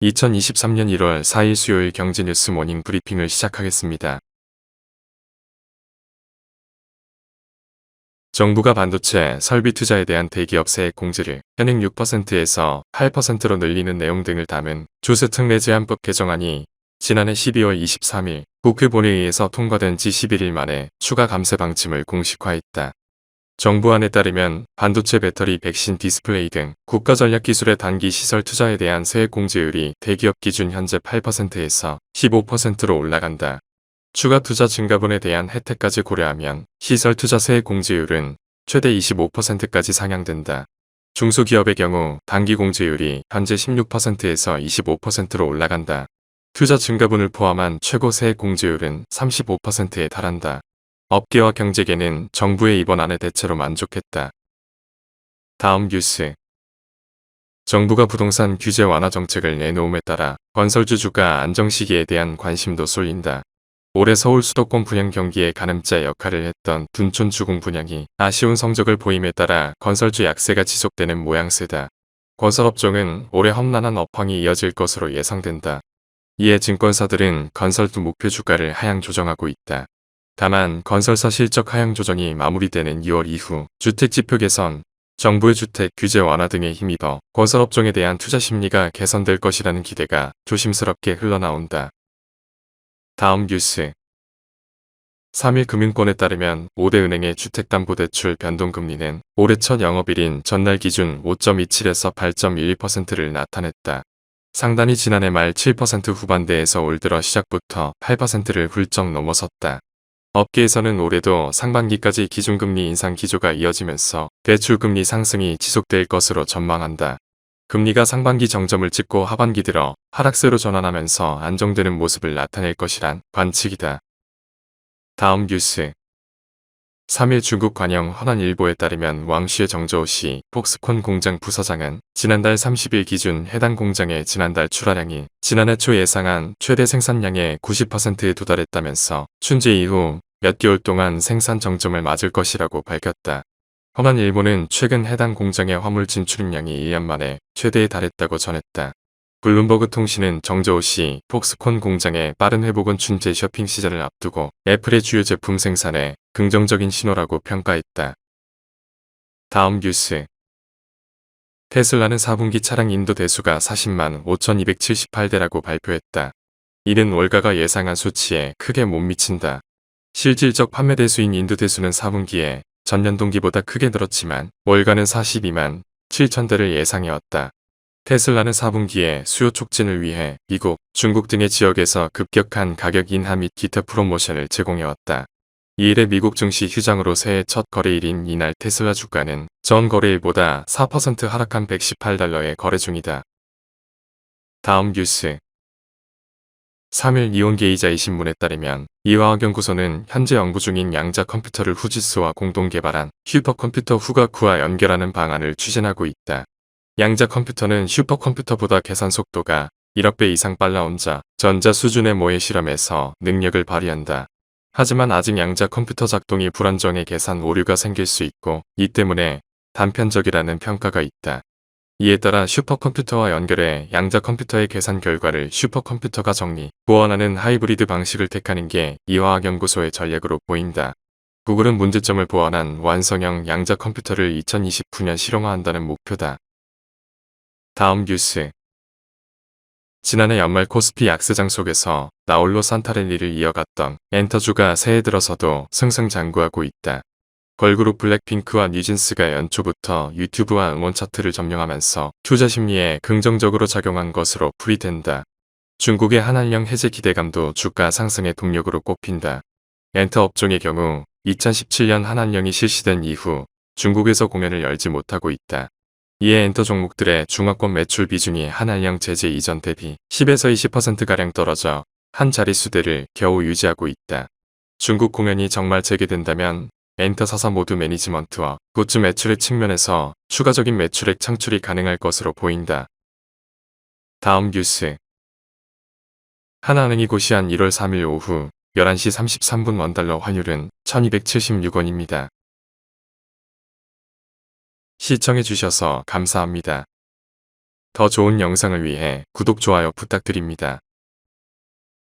2023년 1월 4일 수요일 경제뉴스 모닝 브리핑을 시작하겠습니다. 정부가 반도체 설비 투자에 대한 대기업 세액 공제를 현행 6%에서 8%로 늘리는 내용 등을 담은 주택특례제한법 개정안이 지난해 12월 23일 국회 본회의에서 통과된 지 11일 만에 추가 감세 방침을 공식화했다. 정부안에 따르면 반도체 배터리 백신 디스플레이 등 국가전략기술의 단기 시설 투자에 대한 세액 공제율이 대기업 기준 현재 8%에서 15%로 올라간다. 추가 투자 증가분에 대한 혜택까지 고려하면 시설 투자 세액 공제율은 최대 25%까지 상향된다. 중소기업의 경우 단기 공제율이 현재 16%에서 25%로 올라간다. 투자 증가분을 포함한 최고 세액 공제율은 35%에 달한다. 업계와 경제계는 정부의 이번 안에 대체로 만족했다. 다음 뉴스. 정부가 부동산 규제 완화 정책을 내놓음에 따라 건설주 주가 안정 시기에 대한 관심도 쏠린다. 올해 서울 수도권 분양 경기의 가늠자 역할을 했던 둔촌 주공 분양이 아쉬운 성적을 보임에 따라 건설주 약세가 지속되는 모양새다. 건설업종은 올해 험난한 업황이 이어질 것으로 예상된다. 이에 증권사들은 건설주 목표 주가를 하향 조정하고 있다. 다만 건설사 실적 하향 조정이 마무리되는 2월 이후 주택지표 개선, 정부의 주택 규제 완화 등에 힘입어 건설업종에 대한 투자 심리가 개선될 것이라는 기대가 조심스럽게 흘러나온다. 다음 뉴스. 3일 금융권에 따르면 5대 은행의 주택담보대출 변동금리는 올해 첫 영업일인 전날 기준 5.27에서 8.12%를 나타냈다. 상단이 지난해 말 7% 후반대에서 올 들어 시작부터 8%를 훌쩍 넘어섰다. 업계에서는 올해도 상반기까지 기준금리 인상 기조가 이어지면서 대출금리 상승이 지속될 것으로 전망한다. 금리가 상반기 정점을 찍고 하반기 들어 하락세로 전환하면서 안정되는 모습을 나타낼 것이란 관측이다. 다음 뉴스. 3일 중국 관영 허난일보에 따르면 왕쉬의 정저우씨 폭스콘 공장 부사장은 지난달 30일 기준 해당 공장의 지난달 출하량이 지난해 초 예상한 최대 생산량의 90%에 도달했다면서 춘제 이후 몇 개월 동안 생산 정점을 맞을 것이라고 밝혔다. 허난일보는 최근 해당 공장의 화물 진출량이 1년 만에 최대에 달했다고 전했다. 블룸버그 통신은 정저우씨 폭스콘 공장의 빠른 회복은 춘제 쇼핑 시즌을 앞두고 애플의 주요 제품 생산에 긍정적인 신호라고 평가했다. 다음 뉴스. 테슬라는 4분기 차량 인도 대수가 40만 5,278대라고 발표했다. 이는 월가가 예상한 수치에 크게 못 미친다. 실질적 판매 대수인 인도 대수는 4분기에 전년 동기보다 크게 늘었지만 월가는 42만 7천대를 예상해왔다. 테슬라는 4분기에 수요 촉진을 위해 미국, 중국 등의 지역에서 급격한 가격 인하 및 기타 프로모션을 제공해왔다. 이일의 미국 증시 휴장으로 새해 첫 거래일인 이날 테슬라 주가는 전 거래일보다 4% 하락한 118달러에 거래 중이다. 다음 뉴스. 3일 이온게이자의 신문에 따르면 이화학연구소는 현재 연구 중인 양자 컴퓨터를 후지스와 공동 개발한 슈퍼컴퓨터 후가쿠와 연결하는 방안을 추진하고 있다. 양자 컴퓨터는 슈퍼컴퓨터보다 계산 속도가 1억 배 이상 빨라 혼자 전자 수준의 모의 실험에서 능력을 발휘한다. 하지만 아직 양자 컴퓨터 작동이 불안정해 계산 오류가 생길 수 있고 이 때문에 단편적이라는 평가가 있다. 이에 따라 슈퍼컴퓨터와 연결해 양자 컴퓨터의 계산 결과를 슈퍼컴퓨터가 정리, 보완하는 하이브리드 방식을 택하는 게 이화학연구소의 전략으로 보인다. 구글은 문제점을 보완한 완성형 양자 컴퓨터를 2029년 실용화한다는 목표다. 다음 뉴스. 지난해 연말 코스피 약세장 속에서 나홀로 산타랠리를 이어갔던 엔터주가 새해 들어서도 승승장구하고 있다. 걸그룹 블랙핑크와 뉴진스가 연초부터 유튜브와 음원 차트를 점령하면서 투자 심리에 긍정적으로 작용한 것으로 풀이된다. 중국의 한한령 해제 기대감도 주가 상승의 동력으로 꼽힌다. 엔터 업종의 경우 2017년 한한령이 실시된 이후 중국에서 공연을 열지 못하고 있다. 이에 엔터 종목들의 중화권 매출 비중이 한한령 제재 이전 대비 10에서 20%가량 떨어져 한 자릿수대를 겨우 유지하고 있다. 중국 공연이 정말 재개된다면 엔터 사사 모두 매니지먼트와 굿즈 매출의 측면에서 추가적인 매출액 창출이 가능할 것으로 보인다. 다음 뉴스. 하나은행이 고시한 1월 3일 오후 11시 33분 원달러 환율은 1276원입니다. 시청해주셔서 감사합니다. 더 좋은 영상을 위해 구독, 좋아요 부탁드립니다.